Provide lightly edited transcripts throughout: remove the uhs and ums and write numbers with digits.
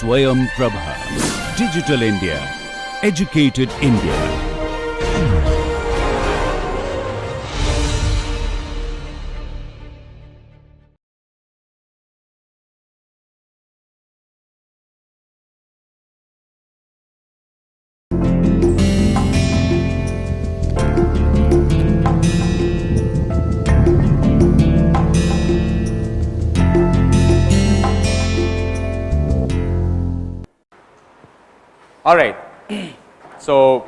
Swayam Prabha. Digital India. Educated India. All right. So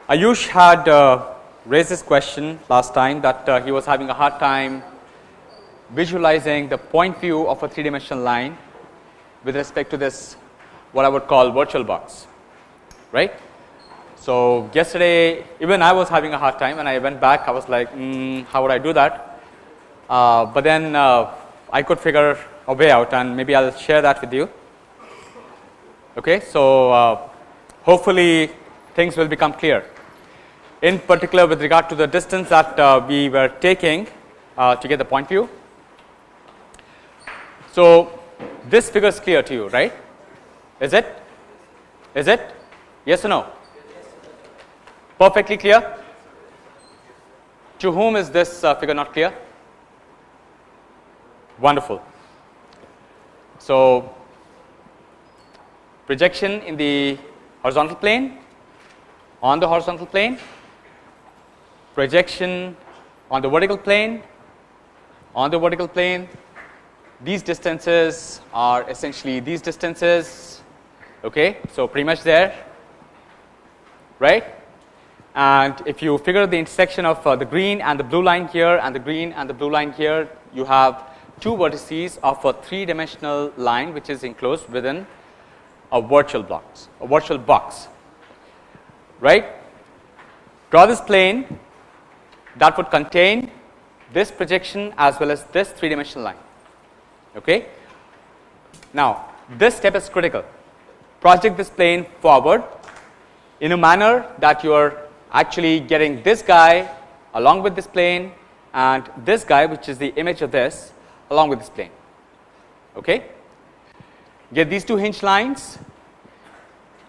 Ayush had raised this question last time that he was having a hard time visualizing the point view of a three-dimensional line with respect to this, what I would call virtual box, right? So yesterday, even I was having a hard time, and I went back. I was like, how would I do that? But then I could figure a way out, and maybe I'll share that with you. Okay, so hopefully things will become clear. In particular, with regard to the distance that we were taking to get the point view. So this figure is clear to you, right? Is it? Is it? Yes or no? Perfectly clear? To whom is this figure not clear? Wonderful. So projection in the horizontal plane, on the horizontal plane, projection on the vertical plane, on the vertical plane. These distances are essentially these distances, okay, so pretty much there, right? And if you figure the intersection of the green and the blue line here and the green and the blue line here, you have two vertices of a three-dimensional line which is enclosed within a virtual box, right? Draw this plane that would contain this projection as well as this three-dimensional line, okay? Now, this step is critical. Project this plane forward in a manner that you are actually getting this guy along with this plane and this guy, which is the image of this, along with this plane, okay? Get these two hinge lines,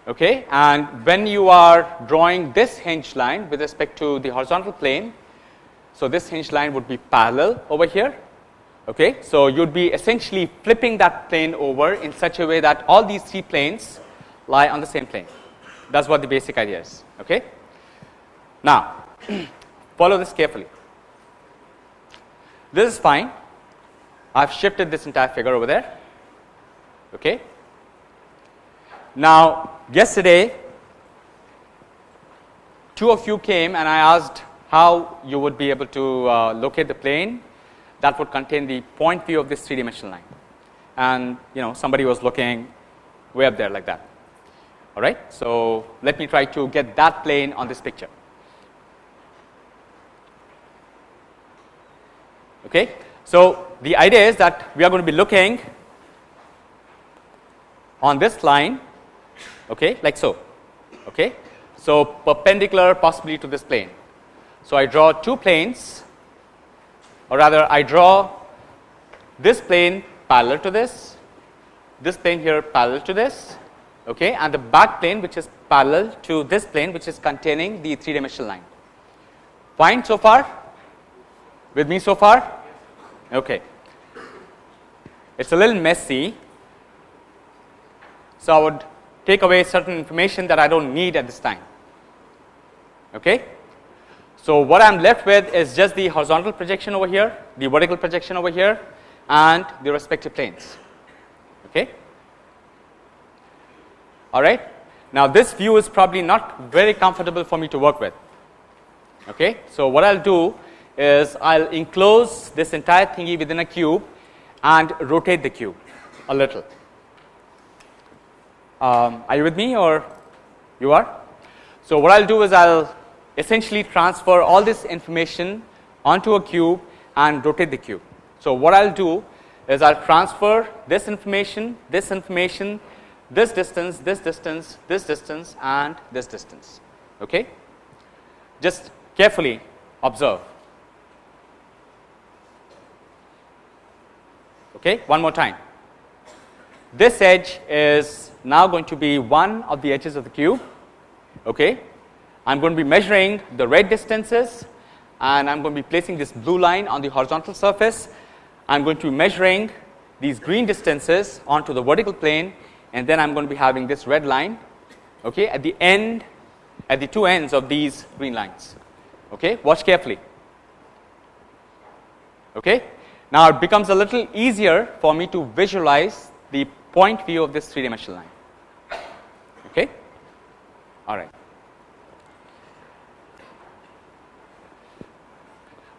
okay, and when you are drawing this hinge line with respect to the horizontal plane, so this hinge line would be parallel over here, okay, so you'd be essentially flipping that plane over in such a way that all these three planes lie on the same plane. That's what the basic idea is, okay. Now follow this carefully. This is fine. I've shifted this entire figure over there. Okay. Now, yesterday, two of you came and I asked how you would be able to locate the plane that would contain the point view of this three-dimensional line. And, you know, somebody was looking way up there like that. All right. So let me try to get that plane on this picture. Okay. So the idea is that we are going to be looking on this line, okay, like so, okay. So perpendicular possibly to this plane. So I draw two planes, or rather I draw this plane parallel to this plane here parallel to this, okay, and the back plane which is parallel to this plane which is containing the three-dimensional line. Fine so far? With me so far? Okay. It's a little messy. So I would take away certain information that I don't need at this time. Okay. So what I'm left with is just the horizontal projection over here, the vertical projection over here, and the respective planes. Okay. All right. Now this view is probably not very comfortable for me to work with. Okay. So what I'll do is I'll enclose this entire thingy within a cube and rotate the cube a little. Are you with me, or you are? So what I'll do is I'll essentially transfer all this information onto a cube and rotate the cube. So what I'll do is I'll transfer this information, this distance, this distance, this distance, and this distance. Okay? Just carefully observe. Okay, one more time. this edge is now going to be one of the edges of the cube. Okay, I'm going to be measuring the red distances, and I'm going to be placing this blue line on the horizontal surface. I'm going to be measuring these green distances onto the vertical plane, and then I'm going to be having this red line, okay, at the end, at the two ends of these green lines. Okay, watch carefully. Okay, now it becomes a little easier for me to visualize the point view of this three-dimensional line. Okay, all right.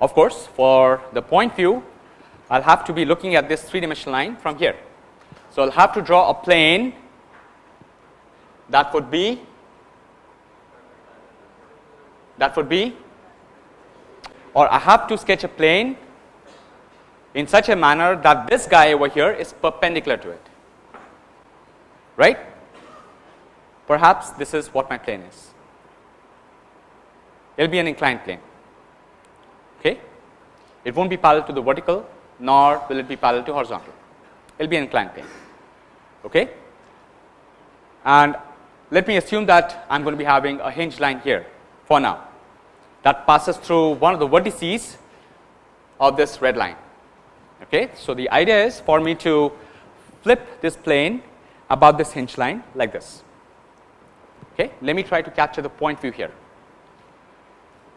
Of course, for the point view, I'll have to be looking at this three-dimensional line from here. So I'll have to draw a plane that would be, or I have to sketch a plane in such a manner that this guy over here is perpendicular to it. Right? Perhaps this is what my plane is. It will be an inclined plane. Okay? It won't be parallel to the vertical, nor will it be parallel to horizontal. It will be an inclined plane. Okay? And let me assume that I'm going to be having a hinge line here for now that passes through one of the vertices of this red line. Okay? So the idea is for me to flip this plane about this hinge line like this. Okay? Let me try to capture the point view here.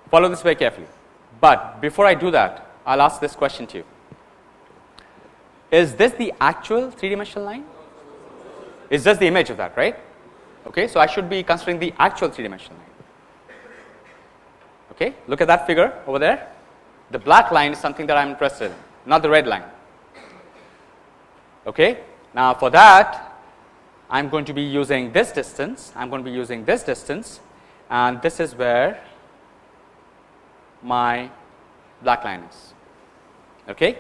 Follow this very carefully. But before I do that, I'll ask this question to you. Is this the actual three-dimensional line? It's just the image of that, right? Okay, so I should be considering the actual three-dimensional line. Okay, look at that figure over there. The black line is something that I'm interested in, not the red line. Okay, now for that, I'm going to be using this distance. And this is where my black line is. Okay,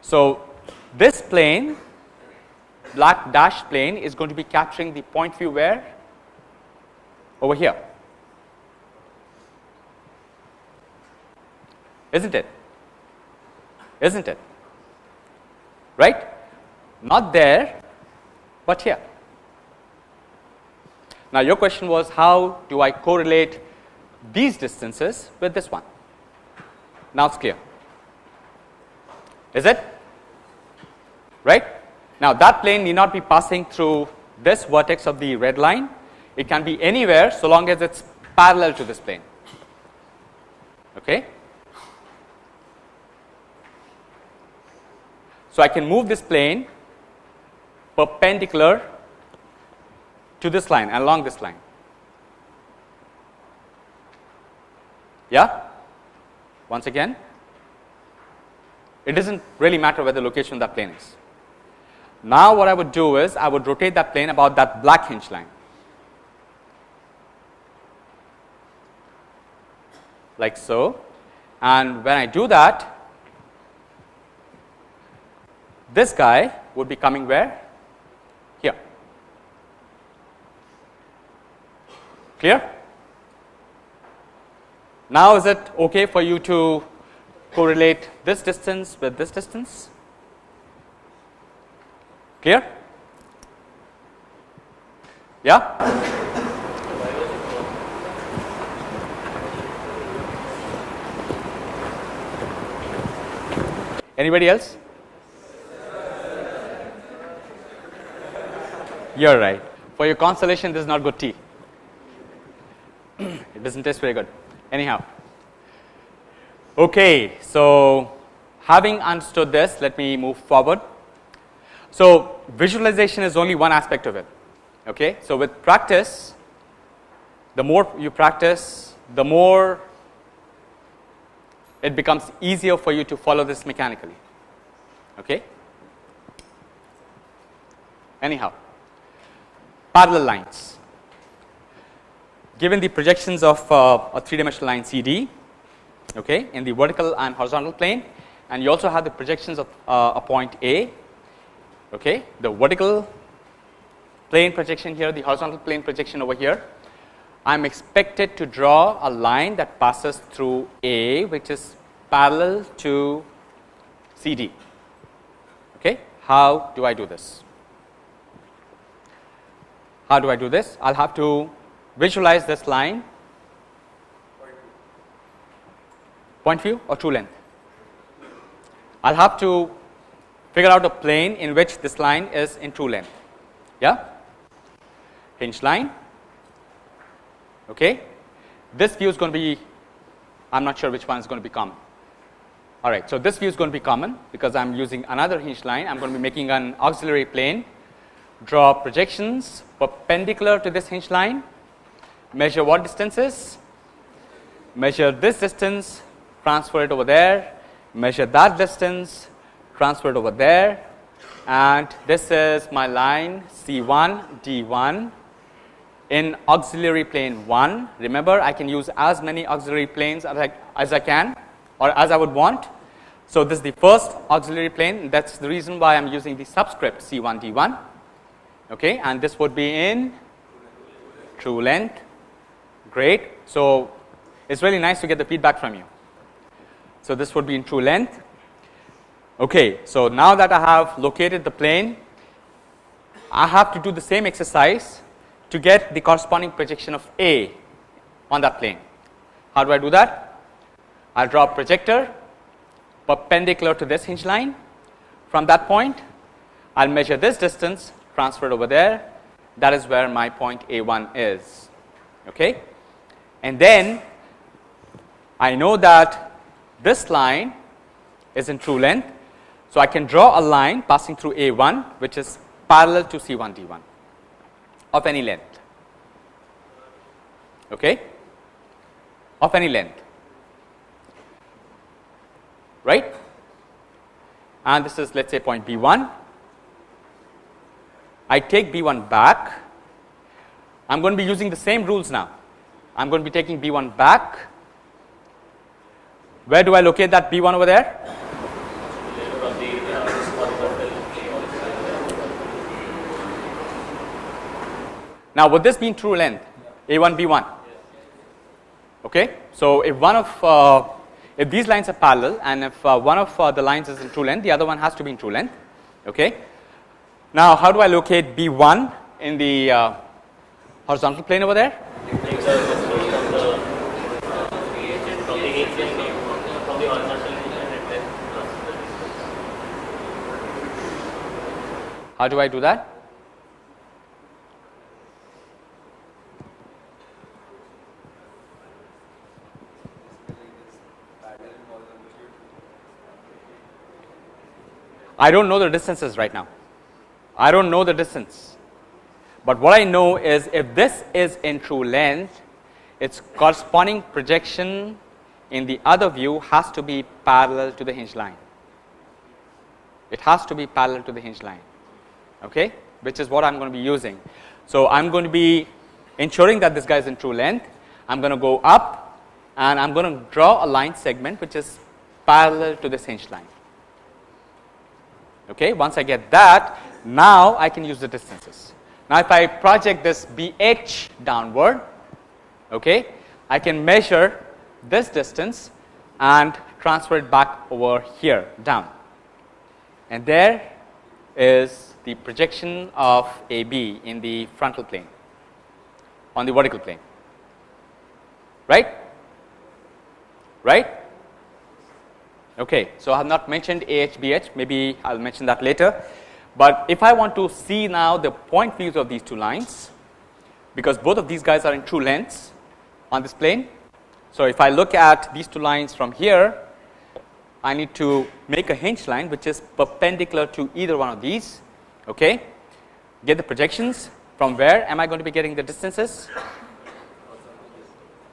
so this plane, black dashed plane, is going to be capturing the point view where? Over here. Isn't it? Isn't it? Right? Not there, but here. Now your question was, how do I correlate these distances with this one? Now it's clear. Is it? Right? Now that plane need not be passing through this vertex of the red line. It can be anywhere so long as it's parallel to this plane. Okay? So I can move this plane perpendicular to this line and along this line. Yeah? Once again, it doesn't really matter where the location of that plane is. Now what I would do is I would rotate that plane about that black hinge line. Like so. And when I do that, this guy would be coming where? Here. Clear? Now is it okay for you to correlate this distance with this distance? Clear? Yeah? Anybody else? You're right. For your consolation, this is not good tea. It doesn't taste very good. Anyhow. Okay, so having understood this, let me move forward. So visualization is only one aspect of it. Okay, so with practice, the more you practice, the more it becomes easier for you to follow this mechanically. Okay? Anyhow, parallel lines. Given the projections of a three-dimensional line CD, okay, in the vertical and horizontal plane, and you also have the projections of a point A, okay, the vertical plane projection here, the horizontal plane projection over here, I'm expected to draw a line that passes through A, which is parallel to CD. Okay, how do I do this? How do I do this? I'll have to visualize this line. Point view or true length? I'll have to figure out a plane in which this line is in true length. Yeah? Hinge line. Okay? This view is going to be, I'm not sure which one is going to be common. All right, so this view is going to be common because I'm using another hinge line. I'm going to be making an auxiliary plane, draw projections perpendicular to this hinge line, measure what distances, measure this distance, transfer it over there, measure that distance, transfer it over there, and this is my line C1, D1 in auxiliary plane 1. Remember, I can use as many auxiliary planes as I can or as I would want. So this is the first auxiliary plane. That's the reason why I'm using the subscript C1, D1. Okay, and this would be in true length. Great. So it's really nice to get the feedback from you. So this would be in true length. Okay, so now that I have located the plane, I have to do the same exercise to get the corresponding projection of A on that plane. How do I do that? I'll draw a projector perpendicular to this hinge line. From that point, I'll measure this distance, transfer it over there. That is where my point A1 is. Okay? And then I know that this line is in true length, so I can draw a line passing through A1 which is parallel to C1, D1 of any length. Okay? Of any length. Right? And this is, let's say, point B1. I take B1 back. I'm going to be using the same rules now. I'm going to be taking B1 back. Where do I locate that B1 over there? Now, would this mean true length? A1, B1. Okay? So, if these lines are parallel and if one of the lines is in true length, the other one has to be in true length. Okay? Now, how do I locate B1 in the horizontal plane over there? How do I do that? I don't know the distances right now. I don't know the distance. But what I know is if this is in true length, its corresponding projection in the other view has to be parallel to the hinge line. It has to be parallel to the hinge line. Okay? Which is what I'm going to be using. So I'm going to be ensuring that this guy is in true length. I'm going to go up and I'm going to draw a line segment which is parallel to this hinge line. Okay, once I get that, now I can use the distances. Now if I project this BH downward, okay, I can measure this distance and transfer it back over here, down. And there is the projection of AB in the frontal plane, on the vertical plane. Right? Right? Okay, so I have not mentioned AH, BH, maybe I'll mention that later. But if I want to see now the point views of these two lines, because both of these guys are in true lengths on this plane. So if I look at these two lines from here, I need to make a hinge line which is perpendicular to either one of these. Okay, get the projections. From where am I going to be getting the distances?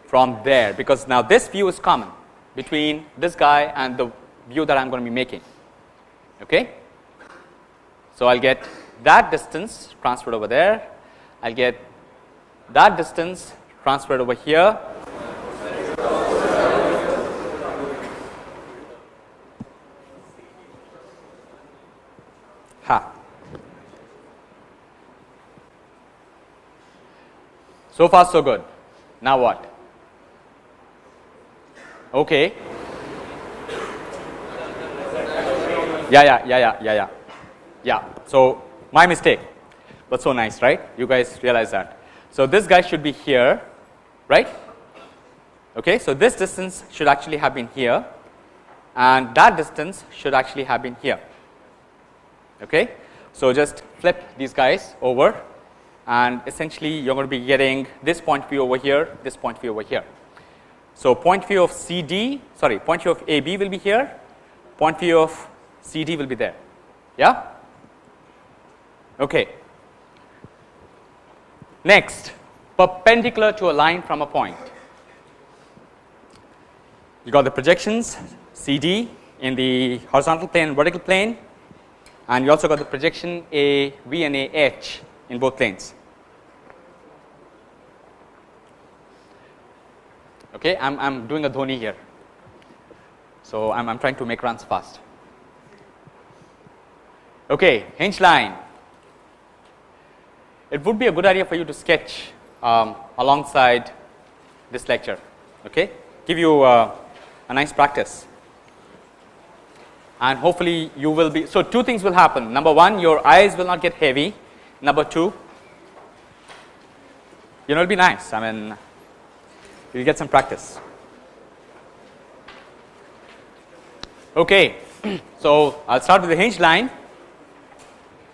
From there, because now this view is common between this guy and the view that I'm going to be making. Okay? So I'll get that distance transferred over there. I'll get that distance transferred over here. Ha. So far so good. Now what? Okay. Yeah. So my mistake. But so nice, right? You guys realize that. So this guy should be here, right? Okay, so this distance should actually have been here, and that distance should actually have been here. Okay, so just flip these guys over, and essentially you're going to be getting this point P over here, this point P over here. So point P of CD, sorry, point P of AB will be here, point P of CD will be there. Yeah? Okay. Next, perpendicular to a line from a point. You got the projections CD in the horizontal plane and vertical plane, and you also got the projection AV and AH in both planes. Okay, I'm doing a Dhoni here, so I'm trying to make runs fast. Okay, hinge line. It would be a good idea for you to sketch alongside this lecture. Okay, give you a nice practice, and hopefully you will be. So two things will happen. Number one, your eyes will not get heavy. Number two, it'll be nice. I mean, you'll get some practice. Okay, so I'll start with the hinge line.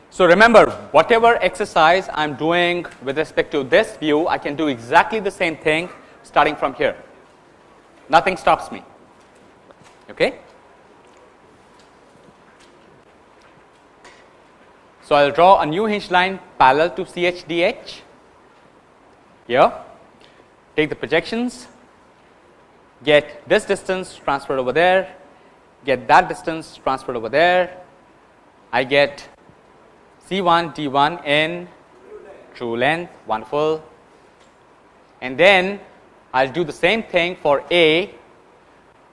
So remember, whatever exercise I'm doing with respect to this view, I can do exactly the same thing starting from here. Nothing stops me. Okay? So I'll draw a new hinge line parallel to CHDH. Here. Take the projections, get this distance transferred over there, get that distance transferred over there. I get C1 D1 in true length, wonderful. And then I'll do the same thing for A.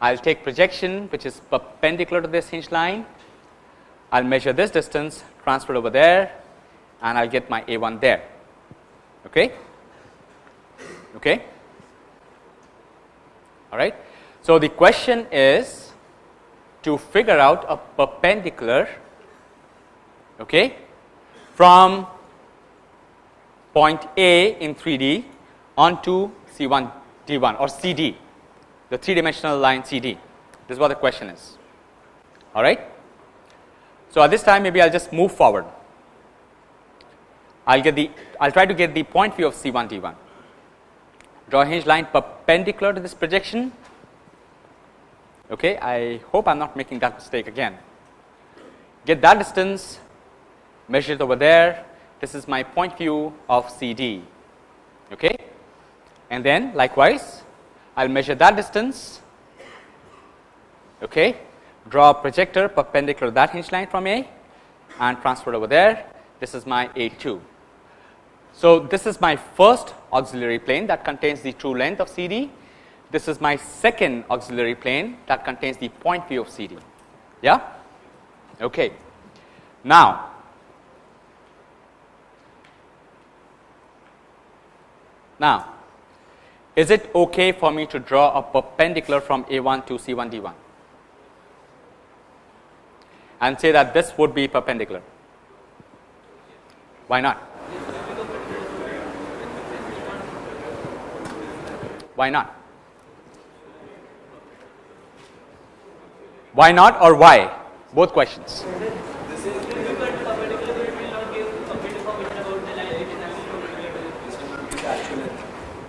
I'll take projection which is perpendicular to this hinge line. I'll measure this distance transferred over there, and I'll get my A1 there. Okay? Okay? All right. So the question is to figure out a perpendicular, okay, from point A in 3D onto C1 D1 or CD, the three-dimensional line CD. This is what the question is. All right. So at this time, maybe I'll just move forward. I'll try to get the point view of C1 D1. Draw a hinge line perpendicular to this projection. Okay, I hope I'm not making that mistake again. Get that distance, measure it over there. This is my point view of CD. Okay, and then likewise, I'll measure that distance. Okay, draw a projector perpendicular to that hinge line from A and transfer it over there. This is my A2. So this is my first auxiliary plane that contains the true length of CD. This is my second auxiliary plane that contains the point view of CD. Yeah? Okay. Now, is it okay for me to draw a perpendicular from A1 to C1 D1 and say that this would be perpendicular? Why not? Why not? Why not or why? Both questions.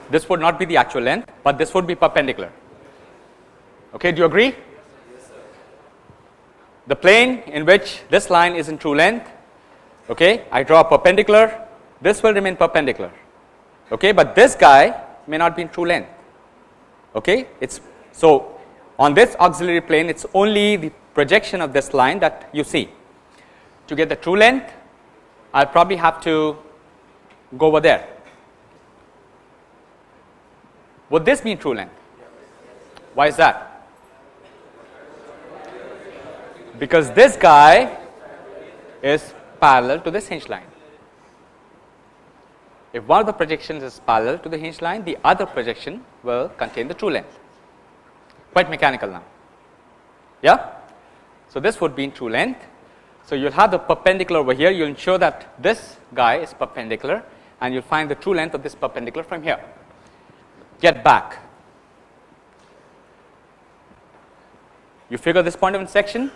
This would not be the actual length, but this would be perpendicular. Okay, do you agree? Yes, sir. The plane in which this line is in true length, okay, I draw a perpendicular, this will remain perpendicular. Okay, but this guy may not be in true length. Okay, so on this auxiliary plane, it's only the projection of this line that you see. To get the true length, I'll probably have to go over there. Would this be true length? Why is that? Because this guy is parallel to this hinge line. If one of the projections is parallel to the hinge line, the other projection will contain the true length. Quite mechanical now. Yeah? So this would be in true length. So you'll have the perpendicular over here. You'll ensure that this guy is perpendicular, and you'll find the true length of this perpendicular from here. Get back. You figure this point of intersection.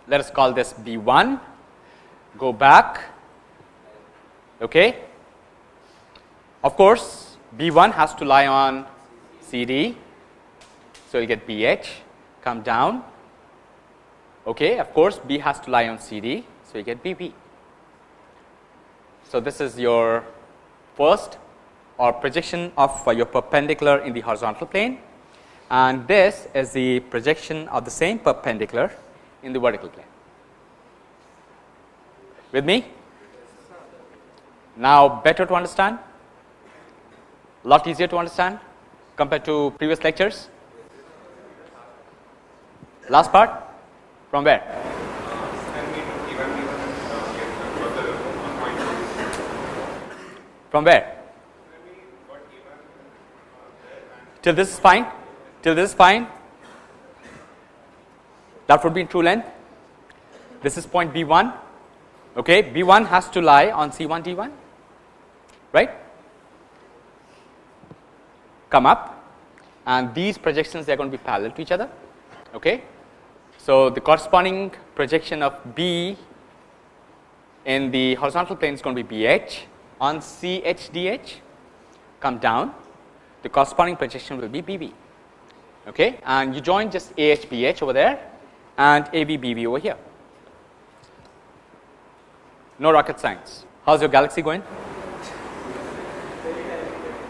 Let us call this B1. Go back. Okay. Of course, B1 has to lie on CD. So you get BH. Come down. Okay. Of course, B has to lie on CD. So you get BB. So this is your first or projection of your perpendicular in the horizontal plane, and this is the projection of the same perpendicular in the vertical plane. With me? Now better to understand? A lot easier to understand compared to previous lectures? Last part? From where? From where? Till this is fine? Till this is fine? That would be in true length. This is point B1. Okay, B1 has to lie on C1, D1. Right? Come up. And these projections, they are going to be parallel to each other. Okay. So the corresponding projection of B in the horizontal plane is going to be BH. On CHDH, come down, the corresponding projection will be BB. Okay, and you join just AHBH over there and ABBB over here. No rocket science. How's your galaxy going?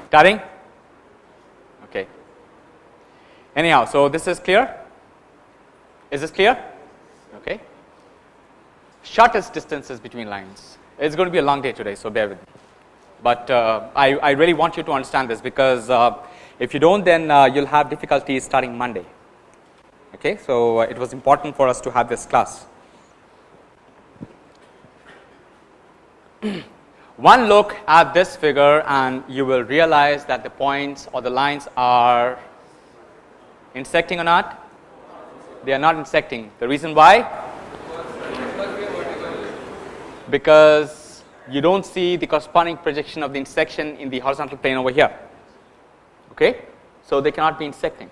Tiring? Okay. Anyhow, so this is clear? Is this clear? Okay. Shortest distances between lines. It's going to be a long day today, so bear with me. But I really want you to understand this, because if you don't, then you'll have difficulties starting Monday. Okay, so it was important for us to have this class. One look at this figure and you will realize that the points or the lines are intersecting or not? They are not intersecting. The reason why? Because you don't see the corresponding projection of the intersection in the horizontal plane over here. Okay, so they cannot be intersecting.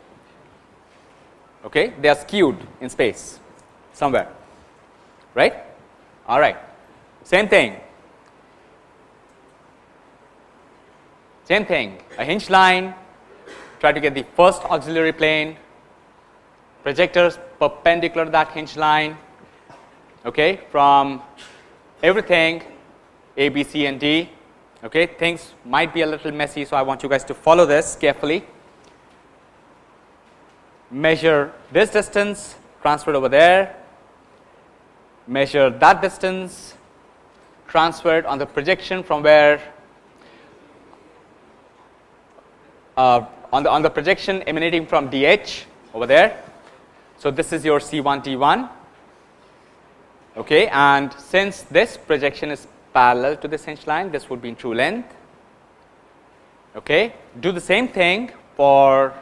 Okay, they are skewed in space somewhere. Right? All right. Same thing. Same thing. A hinge line. Try to get the first auxiliary plane. Projectors perpendicular to that hinge line. Okay, from everything A, B, C, and D. Okay, things might be a little messy, so I want you guys to follow this carefully. Measure this distance, transfer it over there. Measure that distance, transfer it on the projection from where on the projection emanating from DH over there. So this is your C1, D1. Okay, and since this projection is parallel to this hinge line, this would be in true length. Okay, do the same thing for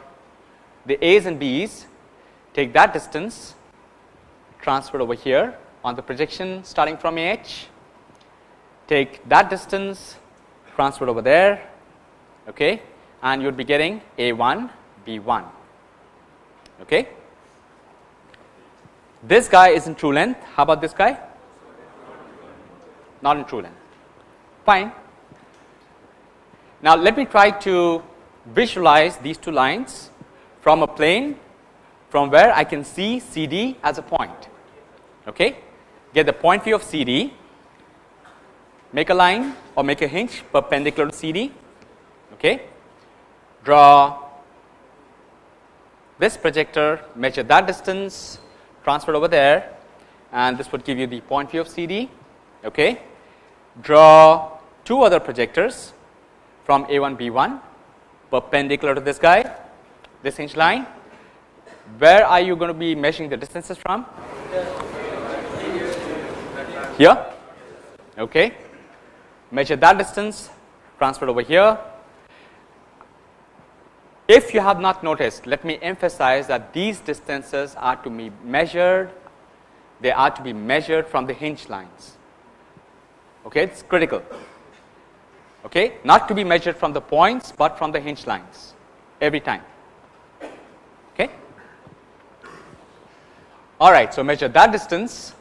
the A's and B's. Take that distance, transfer it over here on the projection starting from AH. Take that distance, transfer it over there. Okay, and you'd be getting A1, B1. Okay, this guy is in true length. How about this guy? Not in true length. Fine. Now let me try to visualize these two lines from a plane from where I can see CD as a point. Okay, get the point view of CD, make a line or make a hinge perpendicular to CD. Okay, draw this projector, measure that distance, transfer it over there, and this would give you the point view of CD. Okay, draw two other projectors from A1, B1 perpendicular to this guy, this hinge line. Where are you going to be measuring the distances from? Here. Okay, measure that distance, transfer it over here. If you have not noticed, let me emphasize that these distances are to be measured they are to be measured from the hinge lines. Okay, it's critical. Okay, not to be measured from the points, but from the hinge lines every time. Okay. All right, so measure that distance,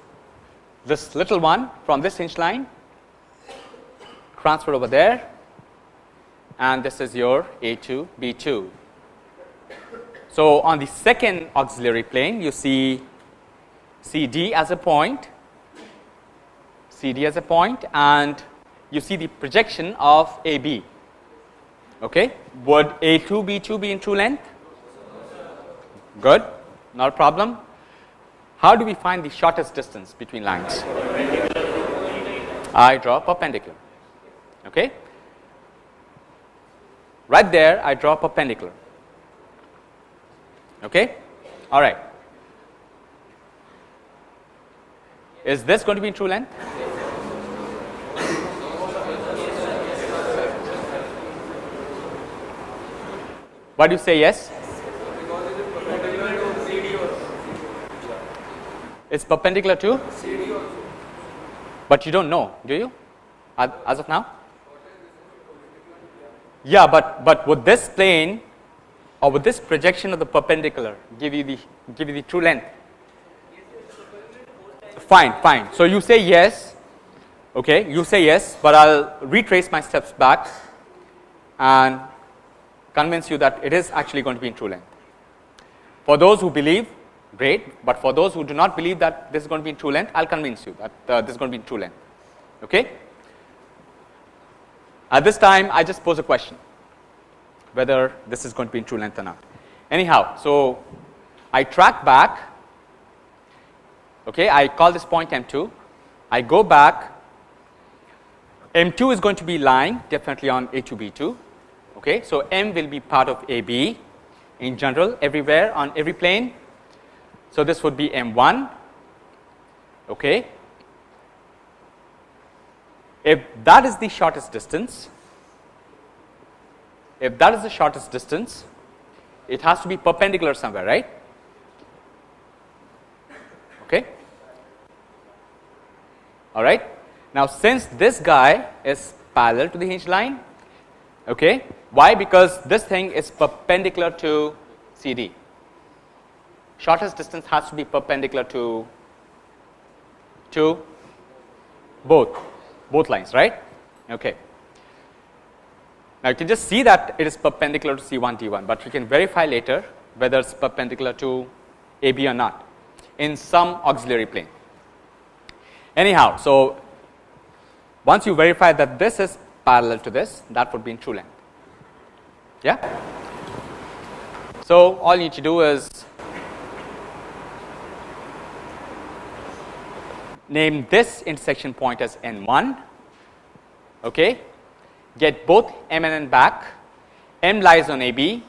this little one from this hinge line, transfer over there, and this is your A2, B2. So on the second auxiliary plane, you see CD as a point, and you see the projection of AB. Okay, would A2, B2 be in true length? Good, not a problem. How do we find the shortest distance between lines? I draw perpendicular. Okay, right there I draw perpendicular. Okay, all right. Is this going to be in true length? Why do you say yes? It's perpendicular to CD also. But you don't know, do you? As of now? Yeah, but would this plane or would this projection of the perpendicular give you the true length? Fine. So you say yes. Okay, you say yes, but I'll retrace my steps back and convince you that it is actually going to be in true length. For those who believe, great, but for those who do not believe that this is going to be in true length, I'll convince you that this is going to be in true length. Okay? At this time, I just pose a question, whether this is going to be in true length or not. Anyhow, so I track back. Okay, I call this point M2. I go back. M2 is going to be lying definitely on A2, B2. Okay, so M will be part of AB in general, everywhere, on every plane. So this would be M1. Okay. If that is the shortest distance, it has to be perpendicular somewhere, right? Okay. All right. Now, since this guy is parallel to the hinge line, okay, why? Because this thing is perpendicular to CD. Shortest distance has to be perpendicular to both lines, right? Okay. Now you can just see that it is perpendicular to C1 D1, but we can verify later whether it's perpendicular to AB or not in some auxiliary plane. Anyhow, so once you verify that this is parallel to this, that would be in true length. Yeah? So all you need to do is name this intersection point as N1. Okay? Get both M and N back. M lies on AB,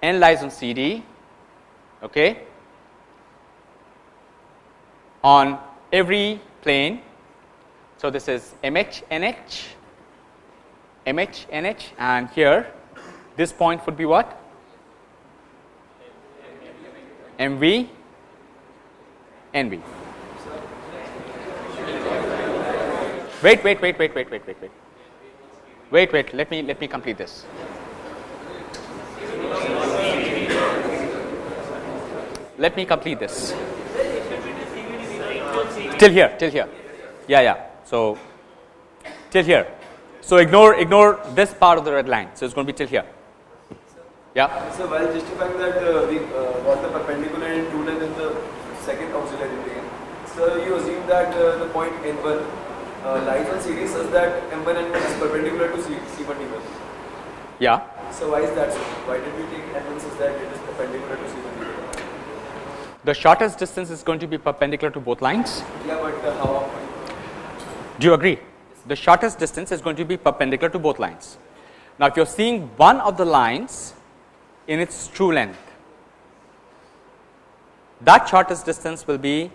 N lies on CD. Okay? On every plane. So this is MH, NH, MH, NH, and here this point would be what? MV, NV. Wait. Let me complete this. Till here. Yeah. So till here. So ignore this part of the red line. So it's going to be till here. Yeah. So while justifying that we got the perpendicular in true length in the second auxiliary plane, so you assume that the point N1 lies on CD such that M1 N1 is perpendicular to C1 D1. Yeah. So why is that so? Why did we take N1 such that it is perpendicular to C1 D1? The shortest distance is going to be perpendicular to both lines. Yeah, but how? Do you agree? The shortest distance is going to be perpendicular to both lines. Now, if you're seeing one of the lines in its true length, that shortest distance will be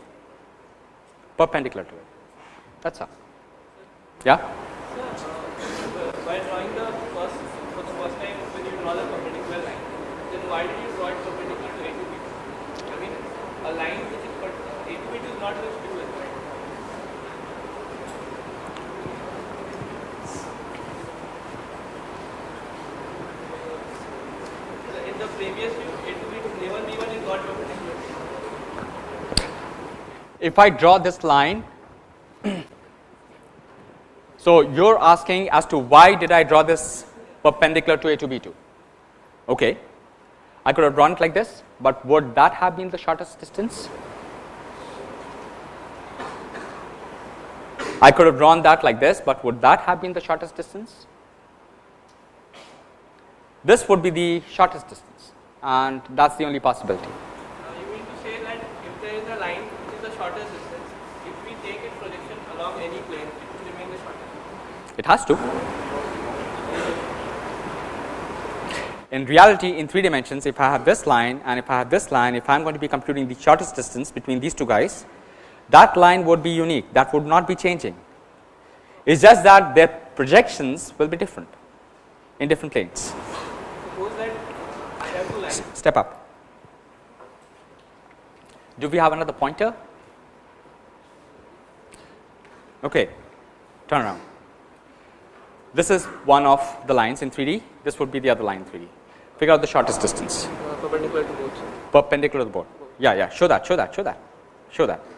perpendicular to it. That's all. Yeah? By drawing for the first time, when you draw the perpendicular line, then why did you draw it perpendicular to A2B2? I mean, a line which is A2B2 is not reach two lengths, right? In the previous view, A1 B1 is not perpendicular. If I draw this line, so you're asking as to why did I draw this perpendicular to A2 B2? Okay, I could have drawn it like this, but would that have been the shortest distance? I could have drawn that like this, but would that have been the shortest distance? This would be the shortest distance, and that's the only possibility. You mean to say that if there is a line which is the shortest distance, if we take its projection along any plane, it will remain the shortest? It has to. In reality, in 3 dimensions, if I have this line and if I have this line, if I am going to be computing the shortest distance between these two guys, that line would be unique. That would not be changing. It's just that their projections will be different in different planes. Suppose that I have two lines. Step up. Do we have another pointer? Okay, turn around. This is one of the lines in 3D. This would be the other line in 3D. Figure out the shortest distance. Perpendicular to both. Perpendicular to the board. Yeah. Show that.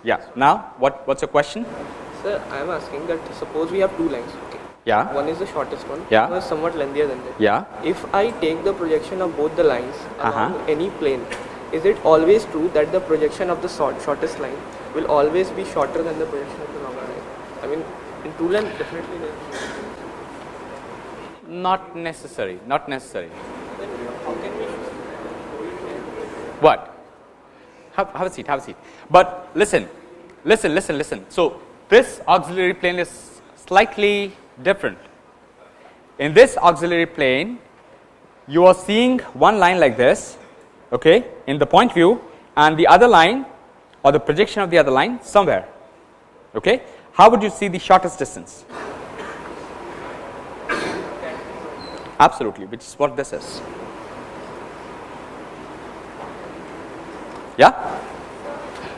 Yeah. Now, what's your question? Sir, I am asking that suppose we have two lines. Okay. Yeah. One is the shortest one. Yeah. One is somewhat lengthier than that. Yeah. If I take the projection of both the lines along any plane, is it always true that the projection of the shortest line will always be shorter than the projection of the longer line? I mean, in two length, definitely. Not necessary. Not necessary. Then how can we? What? Have a seat. But listen. So this auxiliary plane is slightly different. In this auxiliary plane, you are seeing one line like this, okay, in the point view, and the other line or the projection of the other line somewhere. Okay, how would you see the shortest distance? Absolutely, which is what this is. Yeah?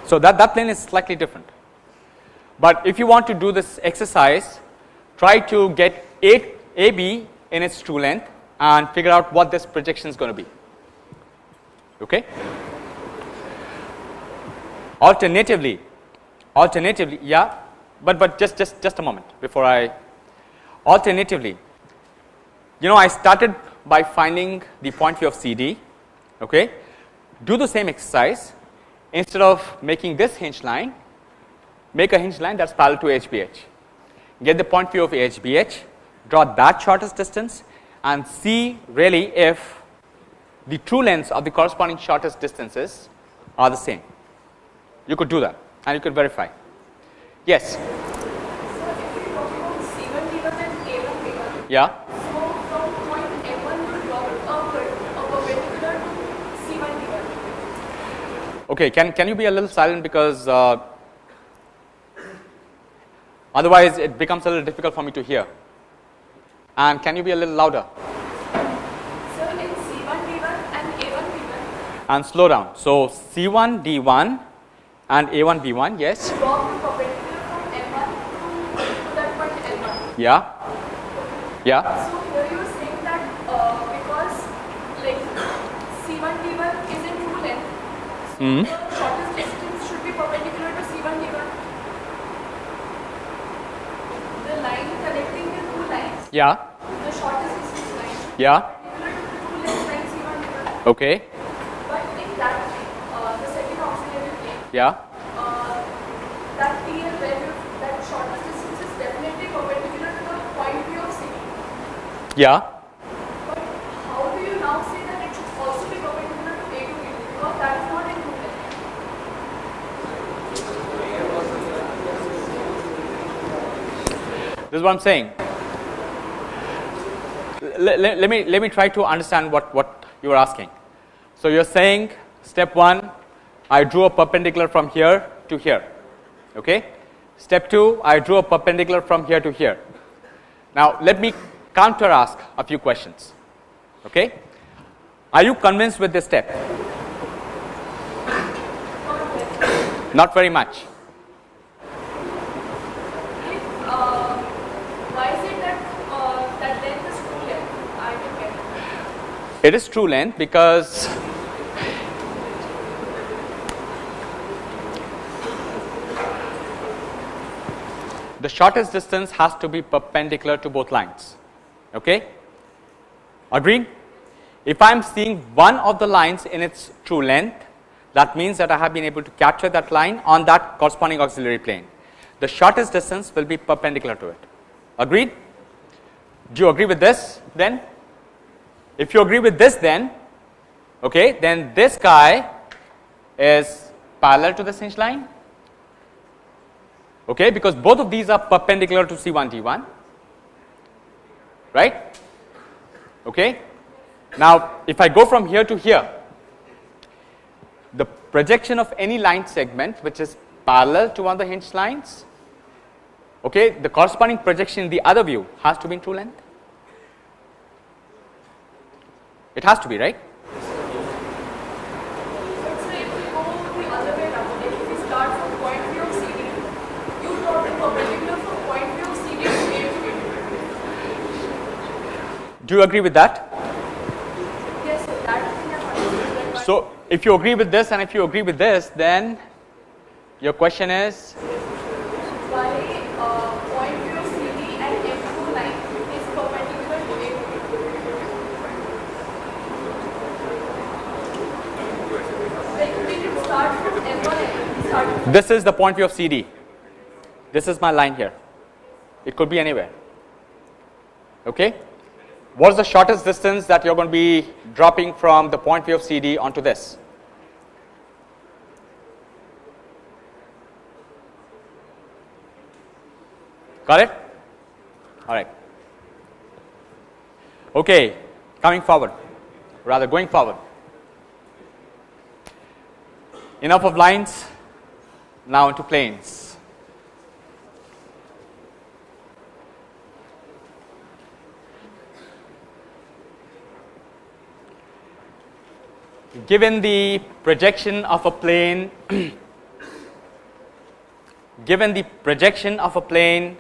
So that plane is slightly different. But if you want to do this exercise, try to get AB in its true length and figure out what this projection is going to be. Okay? Alternatively, yeah, but just a moment before I. Alternatively, I started by finding the point view of CD. Okay? Do the same exercise. Instead of making this hinge line, make a hinge line that's parallel to HBH. Get the point view of HBH, draw that shortest distance, and see really if the true lengths of the corresponding shortest distances are the same. You could do that, and you could verify. Yes? So, if we talk about C1 D1 and A1 B1, Yeah? so from point M1 you draw a perpendicular to C1 D1. Okay, can you be a little silent because otherwise it becomes a little difficult for me to hear. And can you be a little louder? So, in C1 D1 and A1 B1, And slow down. So C1 D1 and A1 B1, yes? draw the perpendicular from M1 to that point L1. Yeah? Yeah? So, here you are saying that because like C1 D1 is in true length, so the shortest distance should be perpendicular to C1 D1. The line connecting the two lines, Yeah? the shortest distance line, Yeah? perpendicular to the true length line C1 D1. Okay? But in that plane, the second auxiliary plane, Yeah? that TL value, that shortest distance is definitely perpendicular to the point view of CD. Yeah? But how do you now say that it should also be perpendicular to A to B? Because that is not in true length. This is what I'm saying. Let me try to understand what you are asking. So you're saying step 1, I drew a perpendicular from here to here. Okay? Step 2, I drew a perpendicular from here to here. Now let me counter ask a few questions. Okay? Are you convinced with this step? Not very much. It is true length because the shortest distance has to be perpendicular to both lines. Okay? Agreed? If I am seeing one of the lines in its true length, that means that I have been able to capture that line on that corresponding auxiliary plane. The shortest distance will be perpendicular to it. Agreed? Do you agree with this then? If you agree with this then, okay, then this guy is parallel to this hinge line. Okay, because both of these are perpendicular to C1 T1, right? Okay. Now, if I go from here to here, the projection of any line segment which is parallel to one of the hinged lines, okay, the corresponding projection in the other view has to be in true length. It has to be, right? But say if we go the other way around, like if we start from point P of CD, you draw the perpendicular from point P of CD to A. Do you agree with that? Yes, so that thing I understood. So, if you agree with this and if you agree with this, then your question is? Why point P of CD and M2 line is perpendicular to A. Like we can start from M1 and start from This is the point view of CD. This is my line here. It could be anywhere. Okay? What is the shortest distance that you're going to be dropping from the point view of CD onto this? Got it? All right. Okay, coming forward, rather going forward. Enough of lines, now into planes. Given the projection of a plane, given the projection of a plane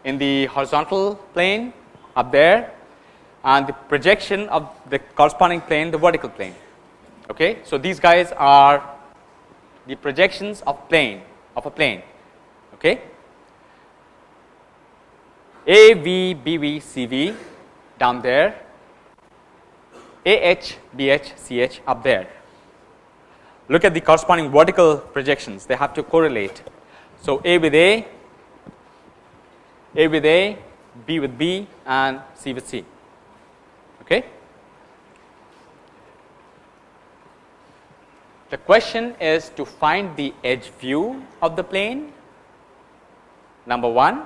in the horizontal plane up there and the projection of the corresponding plane, the vertical plane. Okay, so these guys are the projections of a plane. Okay, AV, BV, CV down there, AH, BH, CH up there. Look at the corresponding vertical projections, they have to correlate. So A with A with A, B with B, and C with C. Okay? The question is to find the edge view of the plane, number one,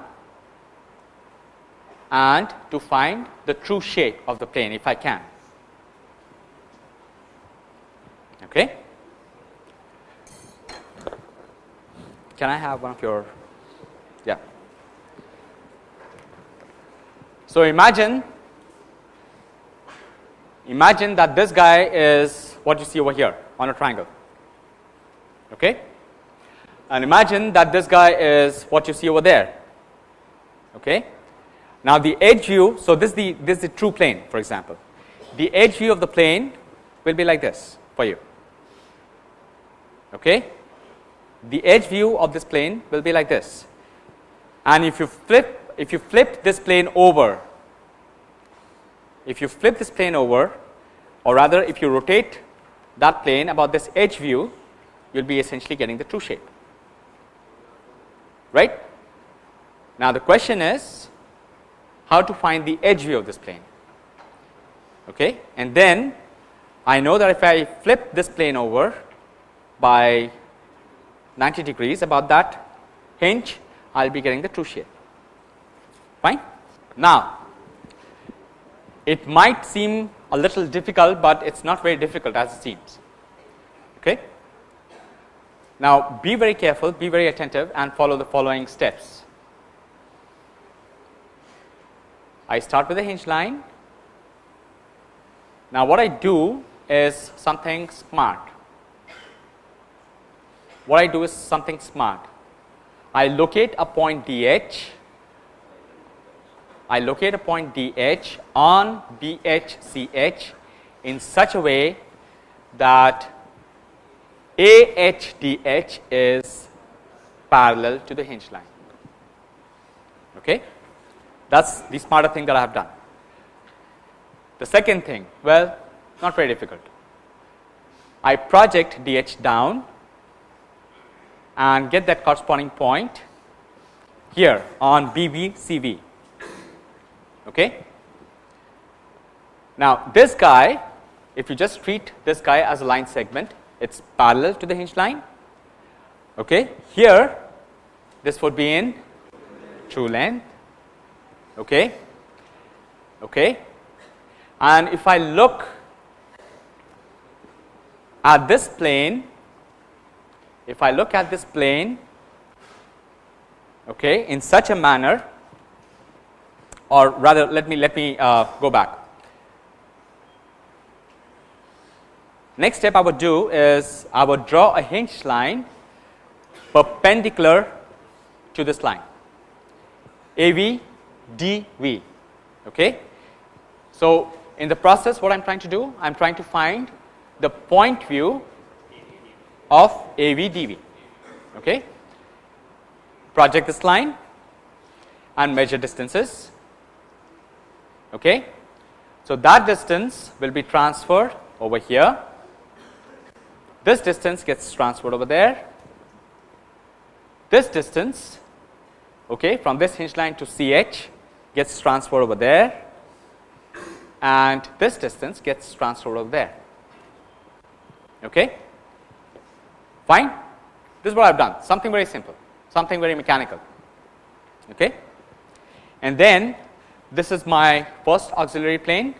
and to find the true shape of the plane if I can. Okay? Can I have one of your, yeah. So imagine that this guy is what you see over here on a triangle. Okay? And imagine that this guy is what you see over there. Okay? Now the edge view, so this is the true plane, for example. The edge view of the plane will be like this for you. Okay? The edge view of this plane will be like this. And if you flip this plane over, or rather if you rotate that plane about this edge view, you'll be essentially getting the true shape. Right? Now the question is how to find the edge view of this plane. Okay? And then I know that if I flip this plane over by 90 degrees about that hinge, I'll be getting the true shape. Fine? Now, it might seem a little difficult, but it's not very difficult as it seems. Okay? Now, be very careful, be very attentive, and follow the following steps. I start with a hinge line. Now, what I do is something smart. I locate a point DH. on BHCH in such a way that AHDH is parallel to the hinge line. Okay? That's the smarter thing that I have done. The second thing, well, not very difficult. I project DH down and get that corresponding point here on BBCV. Okay? Now, this guy, if you just treat this guy as a line segment, it's parallel to the hinge line. Okay? Here, this would be in true length. Okay? Okay? And if I look at this plane, okay, in such a manner, or rather, let me go back. Next step I would do is I would draw a hinge line perpendicular to this line, AV DV. Okay? So, in the process, what I am trying to do, I am trying to find the point view of AV DV. Okay? Project this line and measure distances. Okay? So, that distance will be transferred over here. This distance gets transferred over there. This distance, okay, from this hinge line to CH gets transferred over there, and this distance gets transferred over there. Okay? Fine? This is what I have done. Something very simple, something very mechanical. Okay? And then this is my first auxiliary plane.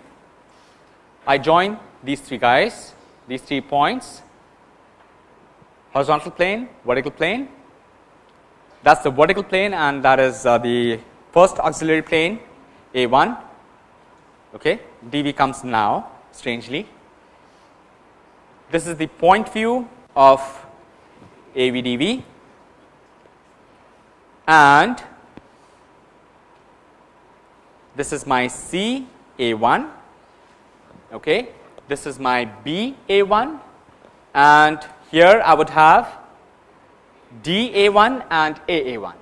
I join these three guys, these 3 points, horizontal plane, vertical plane. That's the vertical plane, and that is the first auxiliary plane, A1. Okay? DV comes now, strangely. This is the point view of AVDV, and this is my CA1. Okay? This is my BA1, and here I would have DA1 and AA1.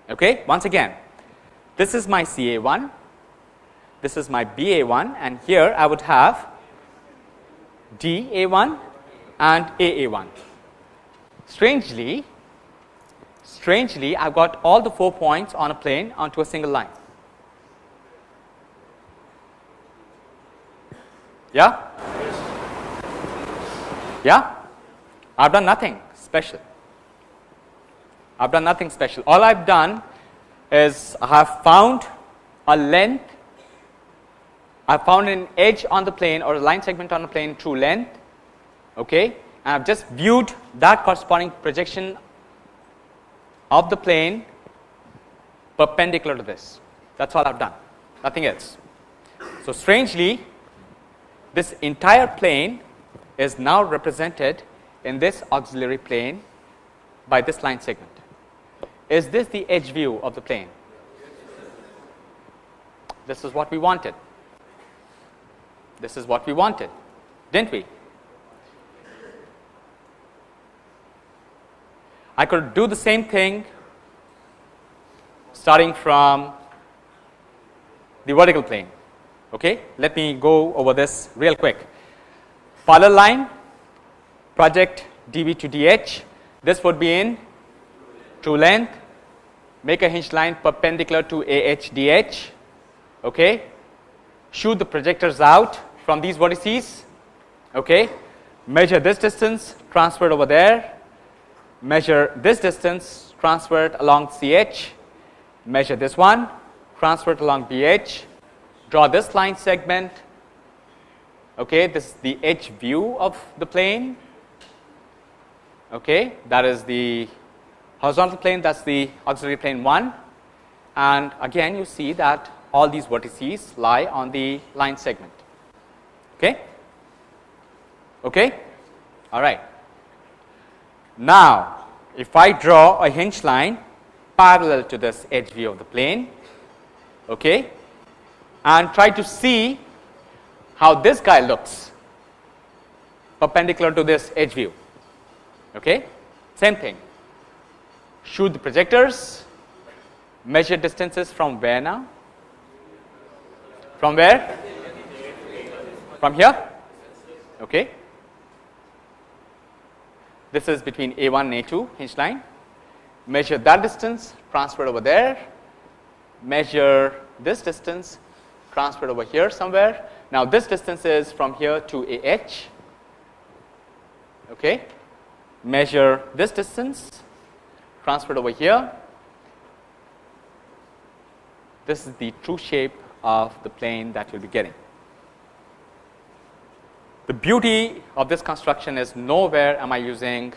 Okay? Once again, this is my CA1, this is my BA1, and here I would have DA1 and AA1. Strangely, I've got all the 4 points on a plane onto a single line. Yeah? Yeah? I've done nothing special. I've done nothing special. All I've done is I have found a length, I found an edge on the plane or a line segment on the plane through length. Okay? And I've just viewed that corresponding projection of the plane perpendicular to this. That's all I've done. Nothing else. So strangely, this entire plane is now represented in this auxiliary plane by this line segment. Is this the edge view of the plane? This is what we wanted. This is what we wanted, didn't we? I could do the same thing starting from the vertical plane. Okay? Let me go over this real quick. Parallel line, project DV to DH. This would be in true length. Make a hinge line perpendicular to AHDH. Okay? Shoot the projectors out from these vertices. Okay? Measure this distance, transfer it over there. Measure this distance, transfer it along CH. Measure this one, transfer it along BH. Draw this line segment. Okay, this is the edge view of the plane. Okay, that is the horizontal plane, that's the auxiliary plane 1. And again, you see that all these vertices lie on the line segment. Okay? Okay? All right. Now, if I draw a hinge line parallel to this edge view of the plane, okay, and try to see how this guy looks perpendicular to this edge view. Okay, same thing. Shoot the projectors, measure distances from where now? From where? From here? Okay. This is between A1 and A2 hinge line. Measure that distance, transfer it over there. Measure this distance, transfer it over here somewhere. Now this distance is from here to AH. Okay. Measure this distance, transfer it over here. This is the true shape of the plane that you'll be getting. The beauty of this construction is nowhere am I using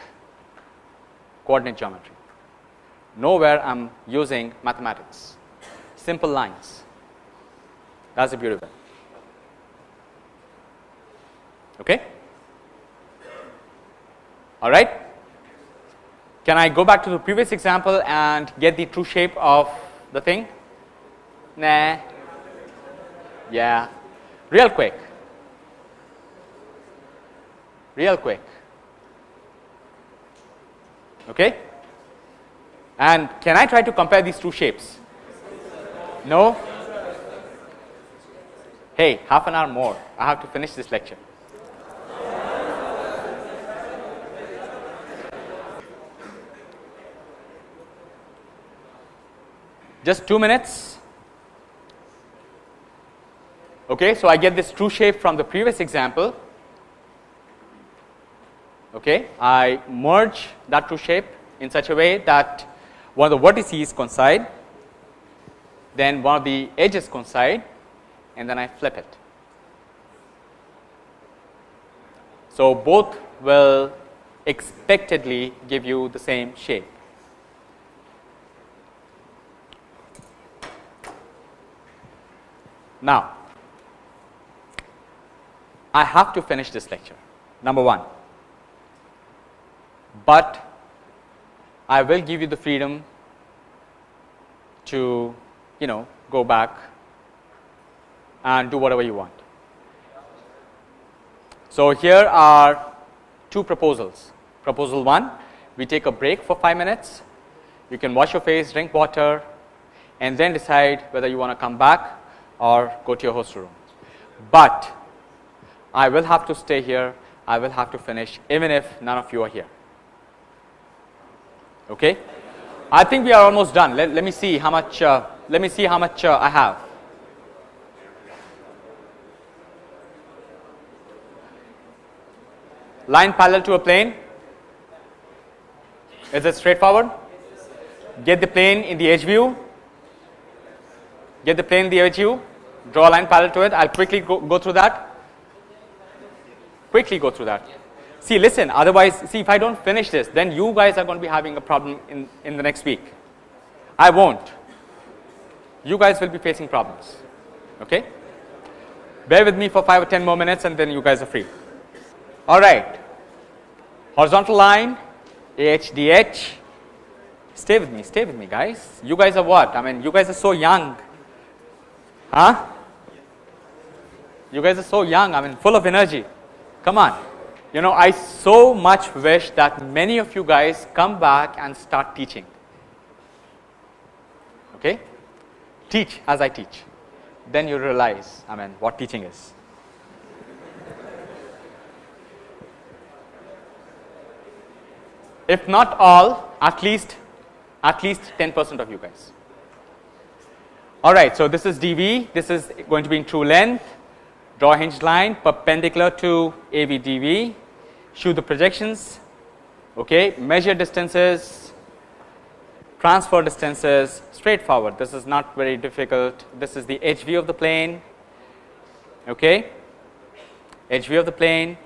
coordinate geometry. Nowhere I'm using mathematics. Simple lines. That's the beauty of it. Okay? All right? Can I go back to the previous example and get the true shape of the thing? Nah. Yeah. Real quick. Real quick. Okay? And can I try to compare these two shapes? No? Hey, half an hour more. I have to finish this lecture. Just 2 minutes. Okay, so I get this true shape from the previous example. Okay, I merge that true shape in such a way that one of the vertices coincide, then one of the edges coincide, and then I flip it. So both will expectedly give you the same shape. Now, I have to finish this lecture, number one. But I will give you the freedom to, go back and do whatever you want. So here are two proposals. Proposal one, we take a break for 5 minutes. You can wash your face, drink water, and then decide whether you want to come back or go to your hostel room. But I will have to stay here. I will have to finish even if none of you are here. Okay, I think we are almost done. Let me see how much. I have. Line parallel to a plane. Is it straightforward? Get the plane in the edge view. Get the plane in the edge view. Draw a line parallel to it. I'll quickly go through that. Quickly go through that. See, listen, otherwise, if I don't finish this, then you guys are going to be having a problem in the next week. I won't. You guys will be facing problems. Okay? Bear with me for 5 or 10 more minutes and then you guys are free. All right. Horizontal line, AHDH. Stay with me, guys. You guys are what? I mean, you guys are so young. Huh? You guys are so young, I mean, full of energy. Come on. I so much wish that many of you guys come back and start teaching. Okay? Teach as I teach. Then you realize, what teaching is. If not all, at least 10% of you guys. All right, so this is DV. This is going to be in true length. Draw a hinged line perpendicular to AVDV. Shoot the projections. Okay, measure distances, transfer distances, straightforward. This is not very difficult. This is the edge view of the plane. Okay, edge view of the plane.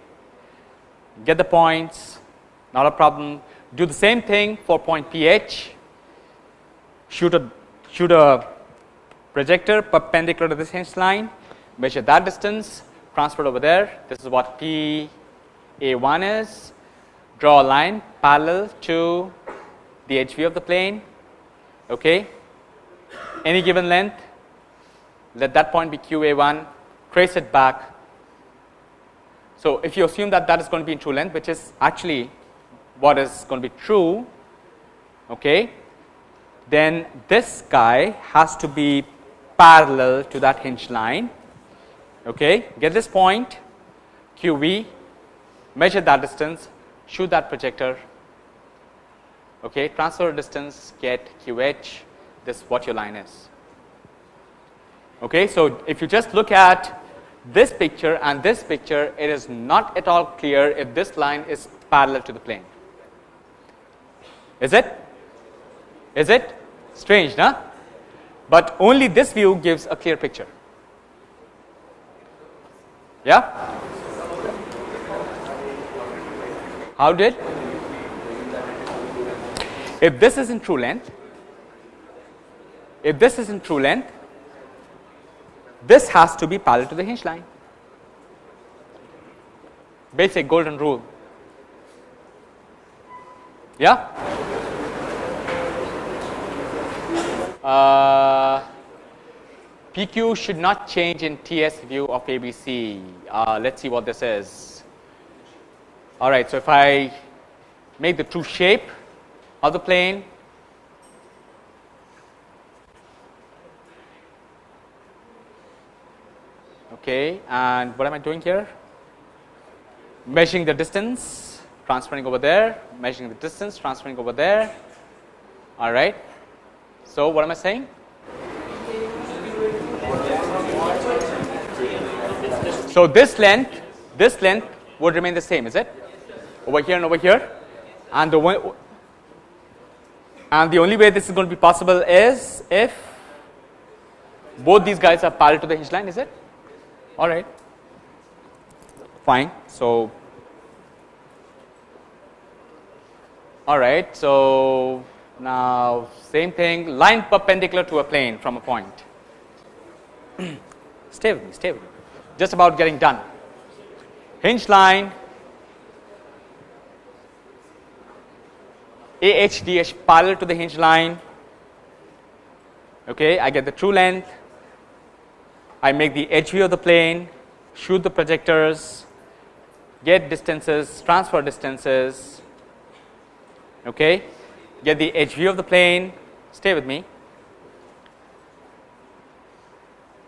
Get the points, not a problem. Do the same thing for point PH. Shoot a projector perpendicular to this hinged line. Measure that distance, transfer it over there. This is what PA1 is. Draw a line parallel to the edge view of the plane. Okay. Any given length, let that point be QA1, trace it back, So if you assume that that is going to be in true length, which is actually what is going to be true, okay, then this guy has to be parallel to that hinge line. Okay, get this point, QV, measure that distance, shoot that projector, okay, transfer distance, get QH, this is what your line is. Okay, so if you just look at this picture and this picture, it is not at all clear if this line is parallel to the plane. Is it? Is it? Strange, no? But only this view gives a clear picture. Yeah? How did? If this is in true length, if this is in true length, this has to be parallel to the hinge line. Basic golden rule. Yeah? PQ should not change in TS view of ABC. Let's see what this is. All right, so if I make the true shape of the plane, okay, and what am I doing here? Measuring the distance, transferring over there, measuring the distance, transferring over there. All right. So what am I saying? So this length would remain the same, is it? Over here and over here, and the only way this is going to be possible is if both these guys are parallel to the hinge line, is it? All right, fine. So, all right. So now same thing. Line perpendicular to a plane from a point. Stay with me. Stay with me. Just about getting done. Hinge line. AHDH parallel to the hinge line. Okay, I get the true length. I make the edge view of the plane, shoot the projectors, get distances, transfer distances. Okay, get the edge view of the plane. Stay with me.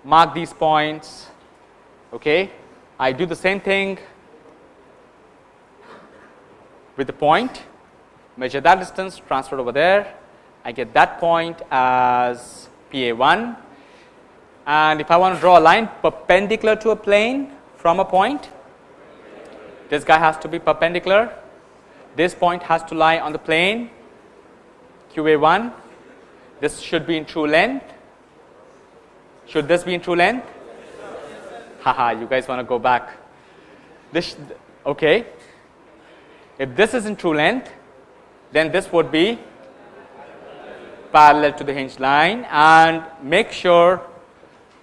Mark these points. Okay, I do the same thing with the point. Measure that distance, transfer over there. I get that point as PA1. And if I want to draw a line perpendicular to a plane from a point, this guy has to be perpendicular. This point has to lie on the plane, QA1. This should be in true length. Should this be in true length? Haha, you guys want to go back. This, okay. If this is in true length, then this would be parallel to the hinge line, and make sure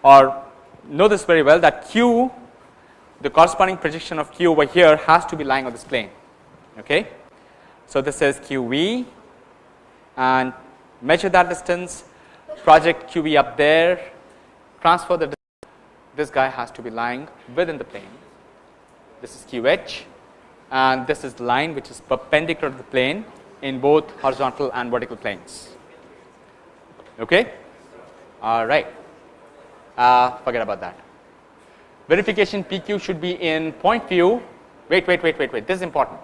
or know this very well that Q, the corresponding projection of Q over here has to be lying on this plane. Okay, so this is QV, and measure that distance, project QV up there, transfer the distance. This guy has to be lying within the plane. This is QH, and this is the line which is perpendicular to the plane in both horizontal and vertical planes. Okay, all right. Forget about that. Verification PQ should be in point view. Wait. This is important.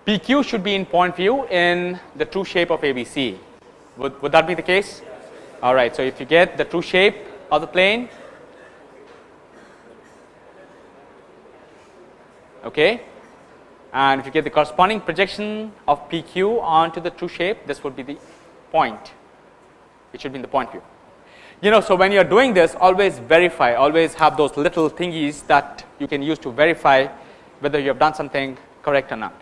PQ should be in point view in the true shape of ABC. Would that be the case? All right. So if you get the true shape of the plane, okay, and if you get the corresponding projection of PQ onto the true shape, this would be the point. It should be in the point view. You know, so when you are doing this, always verify, always have those little thingies that you can use to verify whether you have done something correct or not.